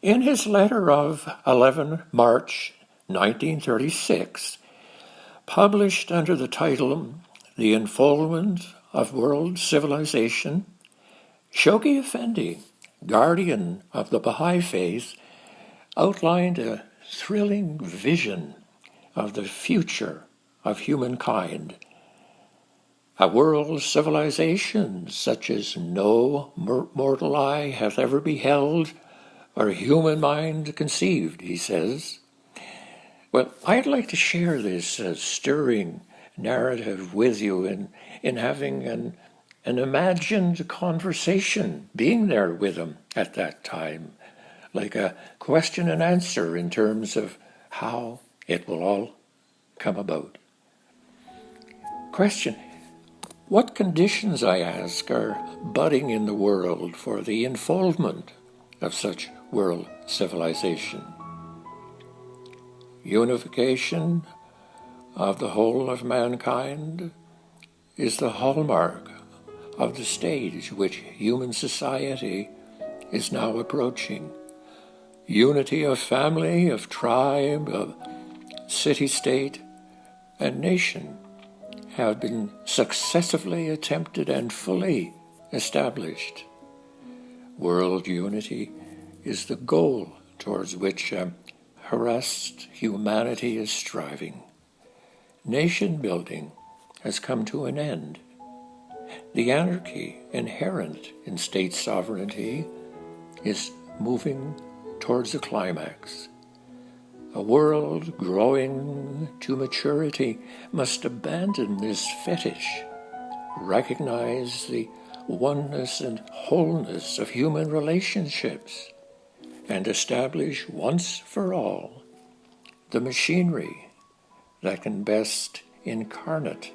In his letter of 11 March 1936, published under the title The Unfoldment of World Civilization, Shoghi Effendi, guardian of the Baha'i faith, outlined a thrilling vision of the future of humankind. A world civilization such as no mortal eye hath ever beheld or human mind conceived, he says. Well, I'd like to share this stirring narrative with you in having an imagined conversation, being there with him at that time, like a question and answer in terms of how it will all come about. Question: what conditions, I ask, are budding in the world for the unfoldment of such world civilization? Unification of the whole of mankind is the hallmark of the stage which human society is now approaching. Unity of family, of tribe, of city-state, and nation have been successively attempted and fully established. World unity is the goal towards which harassed humanity is striving. Nation building has come to an end. The anarchy inherent in state sovereignty is moving towards a climax. A world growing to maturity must abandon this fetish, recognize the oneness and wholeness of human relationships, and establish once for all the machinery that can best incarnate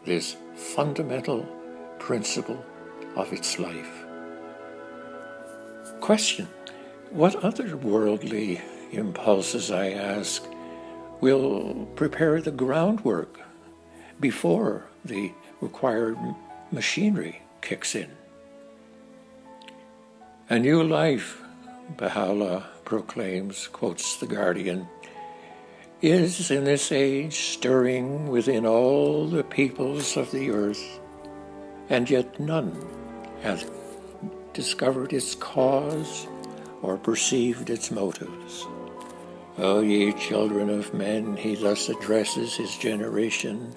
this fundamental principle of its life. Question: what other worldly impulses, I ask, will prepare the groundwork before the required machinery kicks in? A new life, Baha'u'llah proclaims, quotes The Guardian, is in this age stirring within all the peoples of the earth, and yet none hath discovered its cause or perceived its motives. O ye children of men, he thus addresses his generation,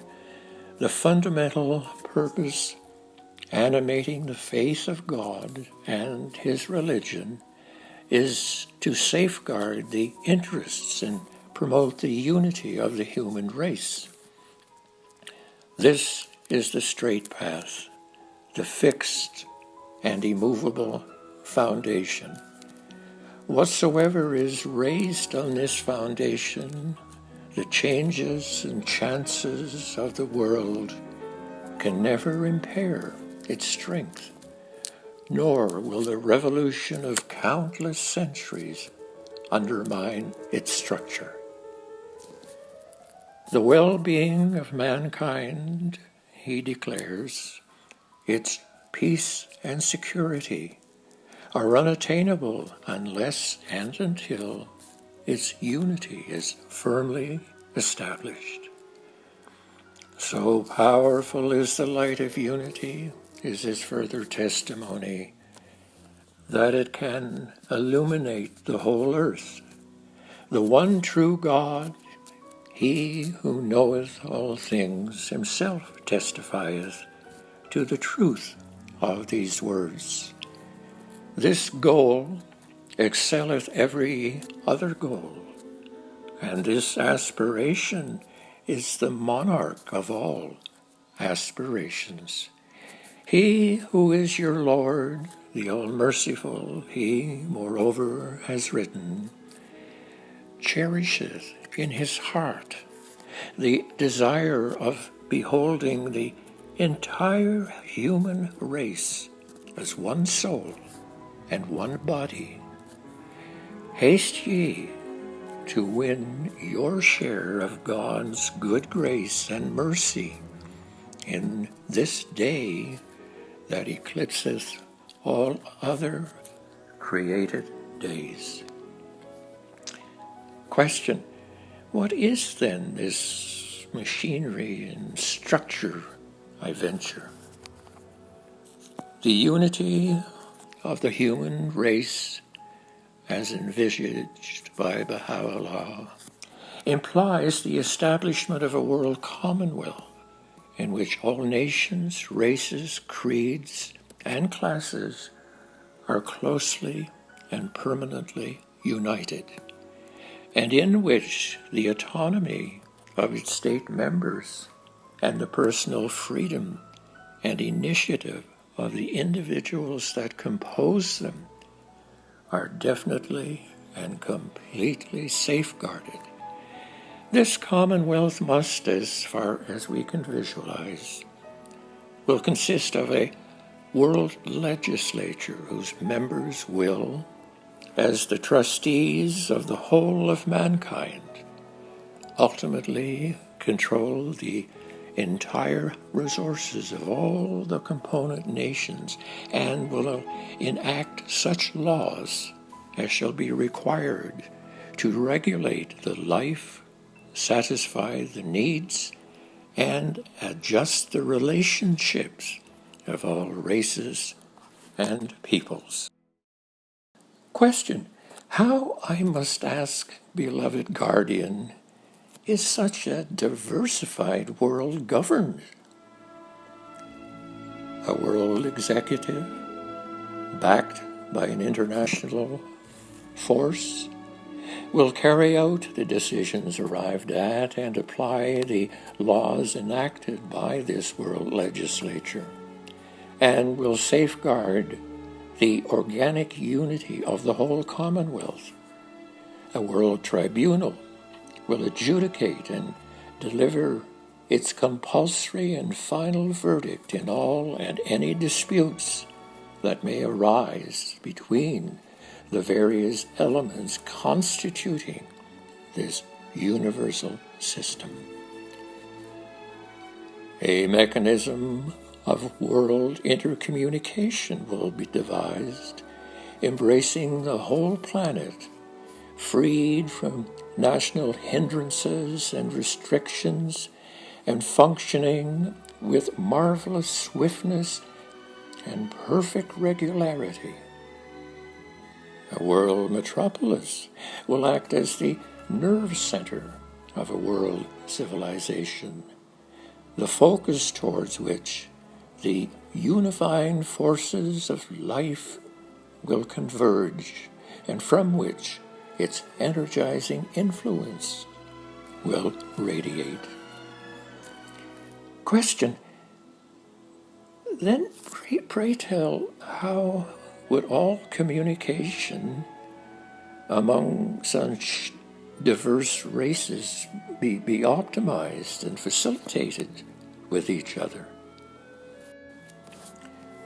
the fundamental purpose animating the faith of God and his religion is to safeguard the interests and promote the unity of the human race. This is the straight path, the fixed and immovable foundation. Whatsoever is raised on this foundation, the changes and chances of the world can never impair its strength, nor will the revolution of countless centuries undermine its structure. The well-being of mankind, he declares, its peace and security are unattainable unless and until its unity is firmly established. So powerful is the light of unity, is his further testimony, that it can illuminate the whole earth. The one true God, he who knoweth all things, himself testifieth to the truth of these words. This goal excelleth every other goal, and this aspiration is the monarch of all aspirations. He who is your Lord, the all-merciful, he, moreover, has written, cherisheth in his heart the desire of beholding the entire human race as one soul and one body. Haste ye to win your share of God's good grace and mercy in this day that eclipseth all other created days. Question: what is then this machinery and structure I venture? The unity of the human race, as envisaged by Baha'u'llah, implies the establishment of a world commonwealth in which all nations, races, creeds, and classes are closely and permanently united, and in which the autonomy of its state members and the personal freedom and initiative of the individuals that compose them are definitely and completely safeguarded. This commonwealth must, as far as we can visualize, will consist of a world legislature whose members will, as the trustees of the whole of mankind, ultimately control the entire resources of all the component nations and will enact such laws as shall be required to regulate the life, satisfy the needs, and adjust the relationships of all races and peoples. Question: how, I must ask, beloved guardian, is such a diversified world governed? A world executive, backed by an international force, will carry out the decisions arrived at and apply the laws enacted by this world legislature, and will safeguard the organic unity of the whole Commonwealth. A world tribunal will adjudicate and deliver its compulsory and final verdict in all and any disputes that may arise between the various elements constituting this universal system. A mechanism of world intercommunication will be devised, embracing the whole planet, freed from national hindrances and restrictions, and functioning with marvelous swiftness and perfect regularity. A world metropolis will act as the nerve center of a world civilization, the focus towards which the unifying forces of life will converge, and from which its energizing influence will radiate. Question: then pray tell, how would all communication among such diverse races be optimized and facilitated with each other?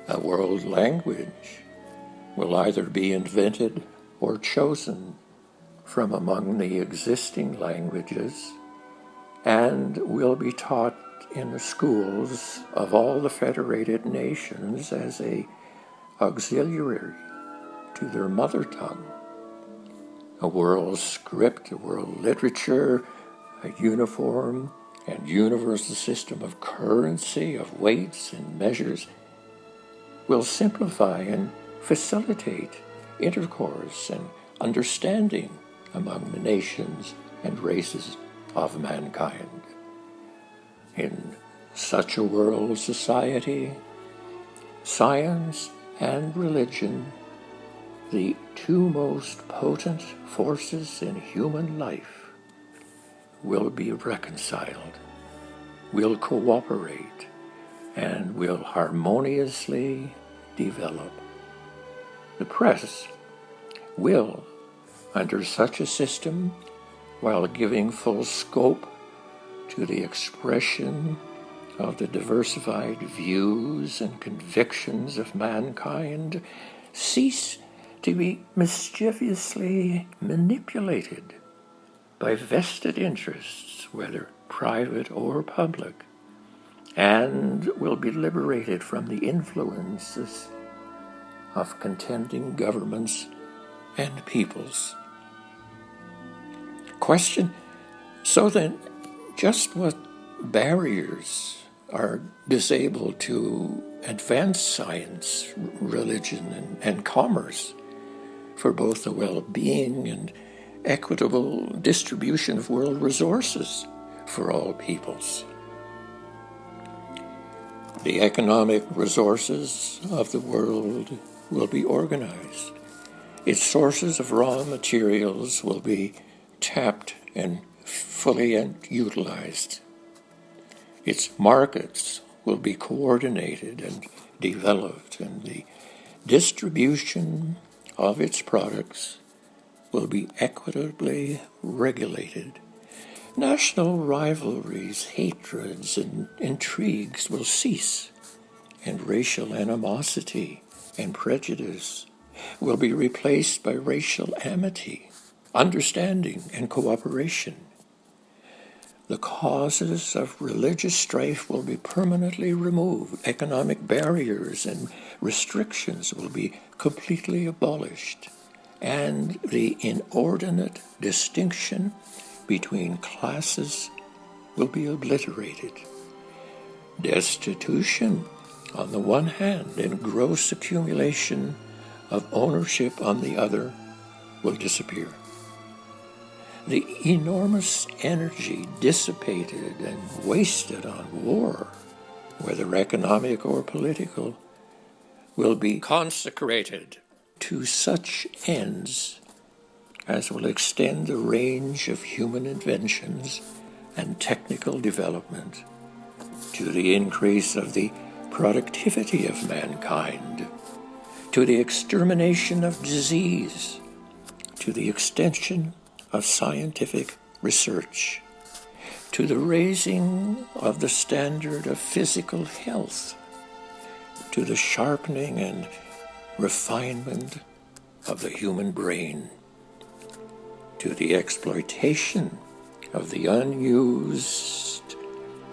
A world language will either be invented or chosen from among the existing languages and will be taught in the schools of all the federated nations as a auxiliary to their mother tongue. A world script, a world literature, a uniform and universal system of currency, of weights and measures, will simplify and facilitate intercourse and understanding among the nations and races of mankind. In such a world society, science and religion, the two most potent forces in human life, will be reconciled, will cooperate, and will harmoniously develop. The press will, under such a system, while giving full scope to the expression of the diversified views and convictions of mankind, cease to be mischievously manipulated by vested interests, whether private or public, and will be liberated from the influences of contending governments and peoples. Question, so then, just what barriers are disabled to advance science, religion, and commerce for both the well-being and equitable distribution of world resources for all peoples? The economic resources of the world will be organized. Its sources of raw materials will be tapped and fully utilized. Its markets will be coordinated and developed, and the distribution of its products will be equitably regulated. National rivalries, hatreds, and intrigues will cease, and racial animosity and prejudice will be replaced by racial amity, understanding, and cooperation. The causes of religious strife will be permanently removed. Economic barriers and restrictions will be completely abolished, and the inordinate distinction between classes will be obliterated. Destitution on the one hand and gross accumulation of ownership on the other will disappear. The enormous energy dissipated and wasted on war, whether economic or political, will be consecrated to such ends as will extend the range of human inventions and technical development, to the increase of the productivity of mankind, to the extermination of disease, to the extension of scientific research, to the raising of the standard of physical health, to the sharpening and refinement of the human brain, to the exploitation of the unused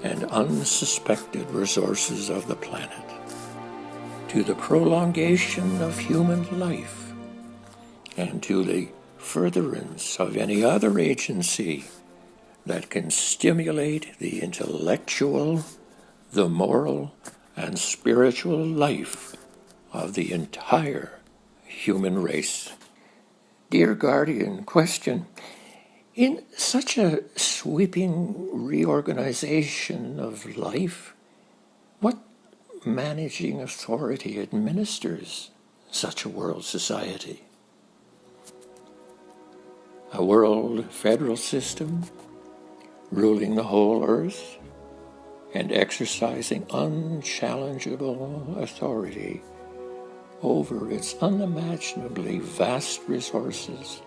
and unsuspected resources of the planet, to the prolongation of human life, and to the furtherance of any other agency that can stimulate the intellectual, the moral, and spiritual life of the entire human race. Dear Guardian, question, in such a sweeping reorganization of life, what managing authority administers such a world society? A world federal system ruling the whole earth and exercising unchallengeable authority over its unimaginably vast resources,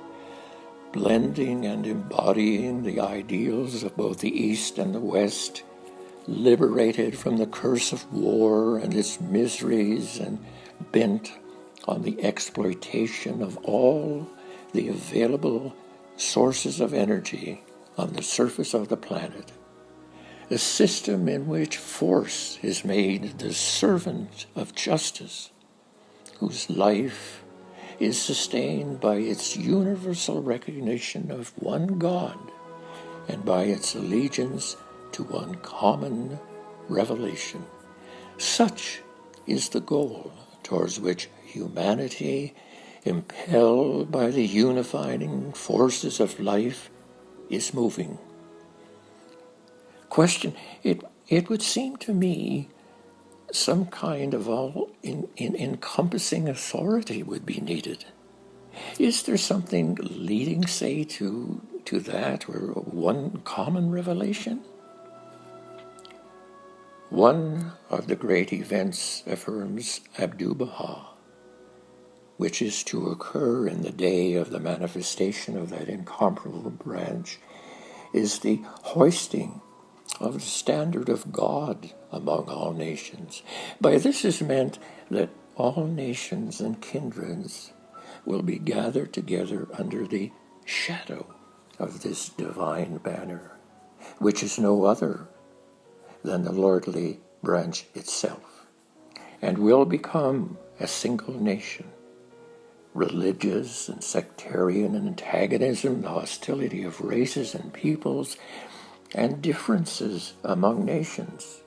blending and embodying the ideals of both the East and the West, liberated from the curse of war and its miseries and bent on the exploitation of all the available sources of energy on the surface of the planet. A system in which force is made the servant of justice, whose life is sustained by its universal recognition of one God and by its allegiance to one common revelation. Such is the goal towards which humanity, impelled by the unifying forces of life, is moving. Question, it would seem to me some kind of all-encompassing authority would be needed. Is there something leading, say, to that, or one common revelation? One of the great events, affirms Abdu'l-Baha, which is to occur in the day of the manifestation of that incomparable branch, is the hoisting of the standard of God among all nations. By this is meant that all nations and kindreds will be gathered together under the shadow of this divine banner, which is no other than the lordly branch itself, and will become a single nation, religious and sectarian antagonism, the hostility of races and peoples, and differences among nations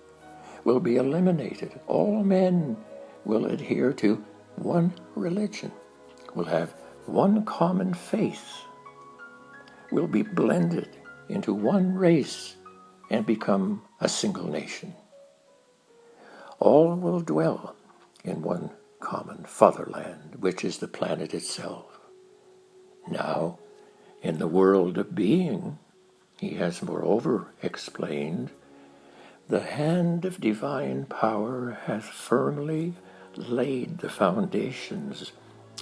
will be eliminated. All men will adhere to one religion, will have one common faith, will be blended into one race and become a single nation. All will dwell in one common fatherland, which is the planet itself. Now, in the world of being, he has moreover explained, the hand of divine power hath firmly laid the foundations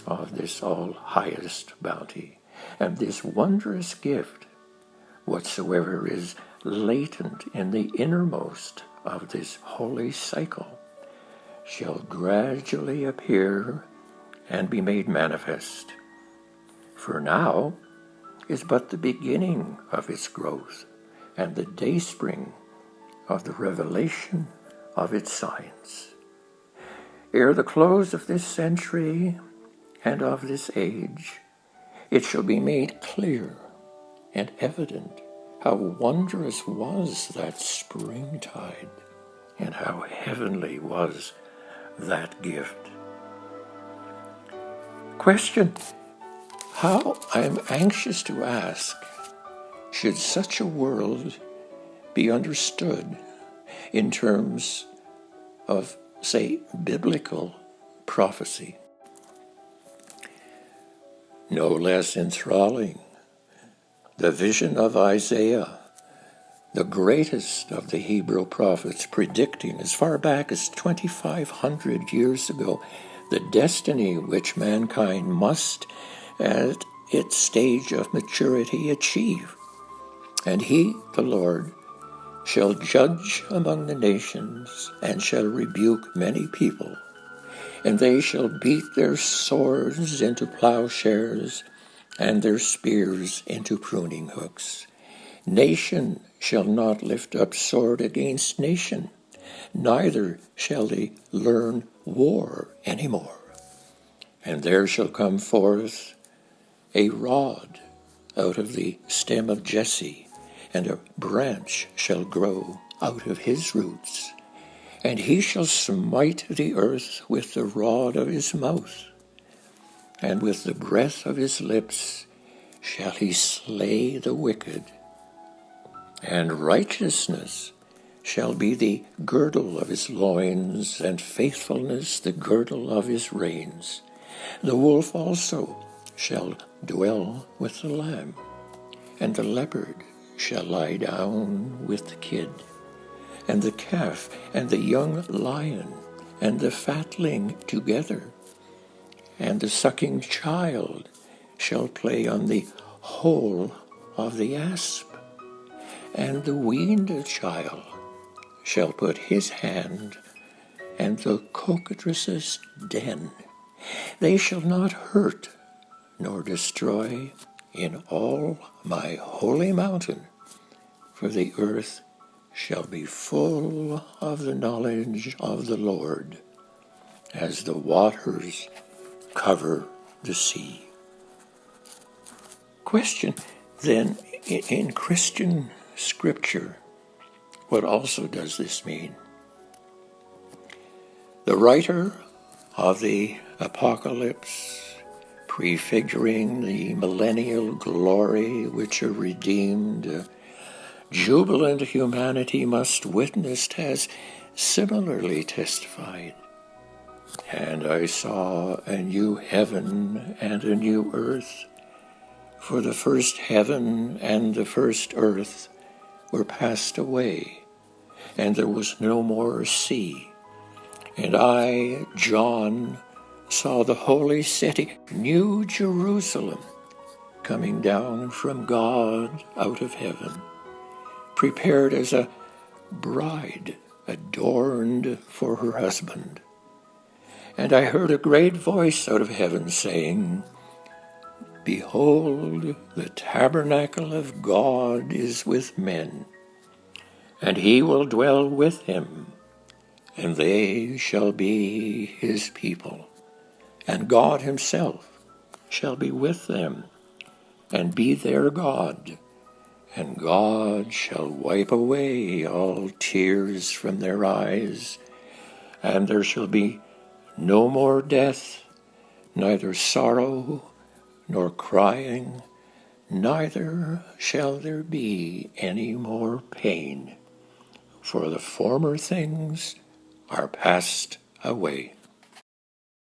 of this all-highest bounty, and this wondrous gift, whatsoever is latent in the innermost of this holy cycle, shall gradually appear and be made manifest. For now is but the beginning of its growth and the dayspring of the revelation of its signs. Ere the close of this century and of this age, it shall be made clear and evident how wondrous was that springtide, and how heavenly was that gift. Question: how, I am anxious to ask, should such a world be understood in terms of, say, biblical prophecy? No less enthralling, the vision of Isaiah, the greatest of the Hebrew prophets, predicting as far back as 2,500 years ago the destiny which mankind must, at its stage of maturity, achieve. And he, the Lord, shall judge among the nations, and shall rebuke many people, and they shall beat their swords into plowshares, and their spears into pruning hooks. Nation shall not lift up sword against nation, neither shall they learn war any more. And there shall come forth a rod out of the stem of Jesse, and a branch shall grow out of his roots. And he shall smite the earth with the rod of his mouth, and with the breath of his lips shall he slay the wicked. And righteousness shall be the girdle of his loins, and faithfulness the girdle of his reins. The wolf also shall dwell with the lamb, and the leopard shall lie down with the kid, and the calf and the young lion and the fatling together, and the sucking child shall play on the hole of the asp, and the weaned child shall put his hand in the cockatrice's den. They shall not hurt nor destroy in all my holy mountain, for the earth shall be full of the knowledge of the Lord, as the waters cover the sea. Question, then, in Christian scripture, what also does this mean? The writer of the Apocalypse, prefiguring the millennial glory which a redeemed, jubilant humanity must witness, has similarly testified. And I saw a new heaven and a new earth, for the first heaven and the first earth were passed away, and there was no more sea. And I, John, saw the holy city, New Jerusalem, coming down from God out of heaven, prepared as a bride adorned for her husband. And I heard a great voice out of heaven saying, Behold, the tabernacle of God is with men, and he will dwell with them, and they shall be his people, and God himself shall be with them, and be their God, and God shall wipe away all tears from their eyes, and there shall be no more death, neither sorrow nor crying, neither shall there be any more pain, for the former things are passed away.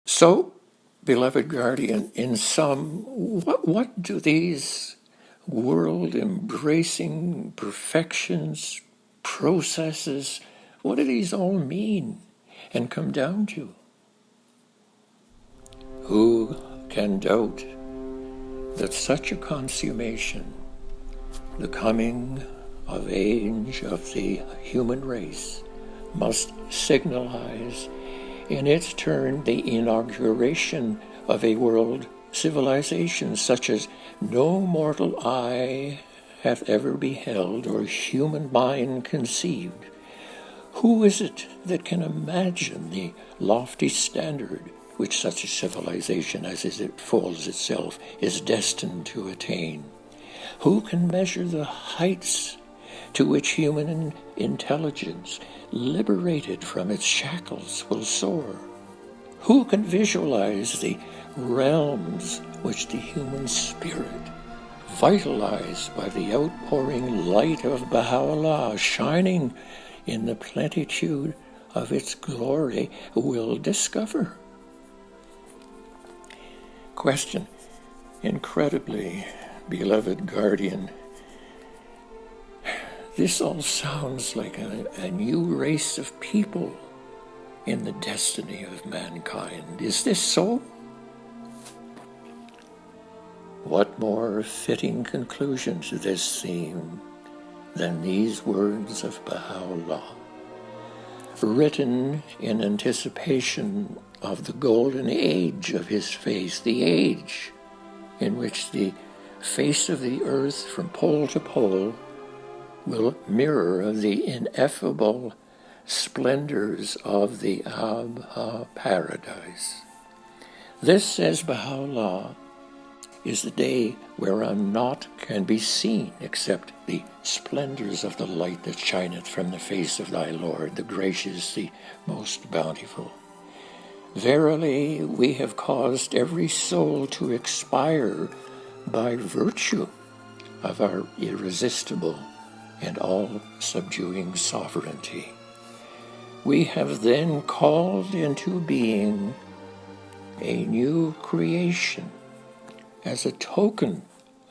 So, beloved guardian, in sum, what do these world-embracing perfections, processes, what do these all mean and come down to? Who can doubt that such a consummation, the coming of age of the human race, must signalize in its turn the inauguration of a world civilization such as no mortal eye hath ever beheld or human mind conceived? Who is it that can imagine the lofty standard which such a civilization as it folds itself is destined to attain? Who can measure the heights to which human intelligence, liberated from its shackles, will soar? Who can visualize the realms which the human spirit, vitalized by the outpouring light of Baha'u'llah, shining in the plenitude of its glory, will discover? Question. Incredibly, beloved guardian, this all sounds like a new race of people in the destiny of mankind. Is this so? What more fitting conclusion to this theme than these words of Baha'u'llah, written in anticipation of the golden age of his faith, the age in which the face of the earth from pole to pole will mirror the ineffable splendors of the Abha paradise. This, says Baha'u'llah, is the day whereon naught can be seen except the splendors of the light that shineth from the face of thy Lord, the gracious, the most bountiful. Verily, we have caused every soul to expire by virtue of our irresistible and all-subduing sovereignty. We have then called into being a new creation as a token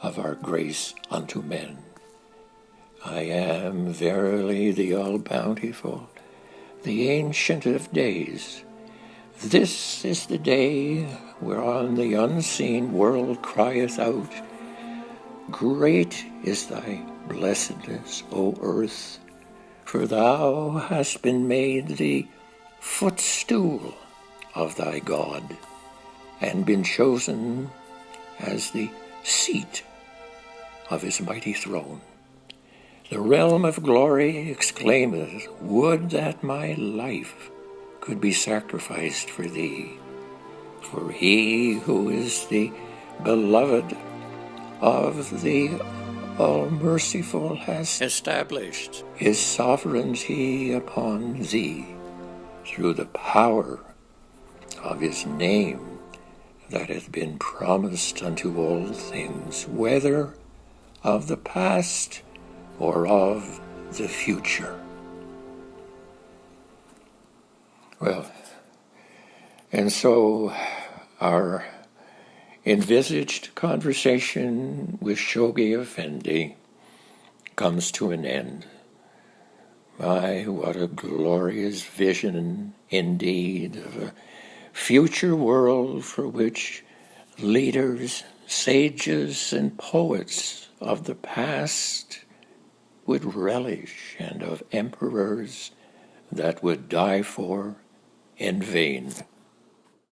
of our grace unto men. I am verily the all-bountiful, the Ancient of Days. This is the day whereon the unseen world crieth out, Great is thy blessedness, O earth, for thou hast been made the footstool of thy God, and been chosen as the seat of his mighty throne. The realm of glory exclaimeth, Would that my life could be sacrificed for thee. For he who is the beloved of the All-Merciful has established his sovereignty upon thee through the power of his name that hath been promised unto all things, whether of the past or of the future. Well, and so our envisaged conversation with Shoghi Effendi comes to an end. My, what a glorious vision indeed of a future world for which leaders, sages, and poets of the past would relish, and of emperors that would die for in vain.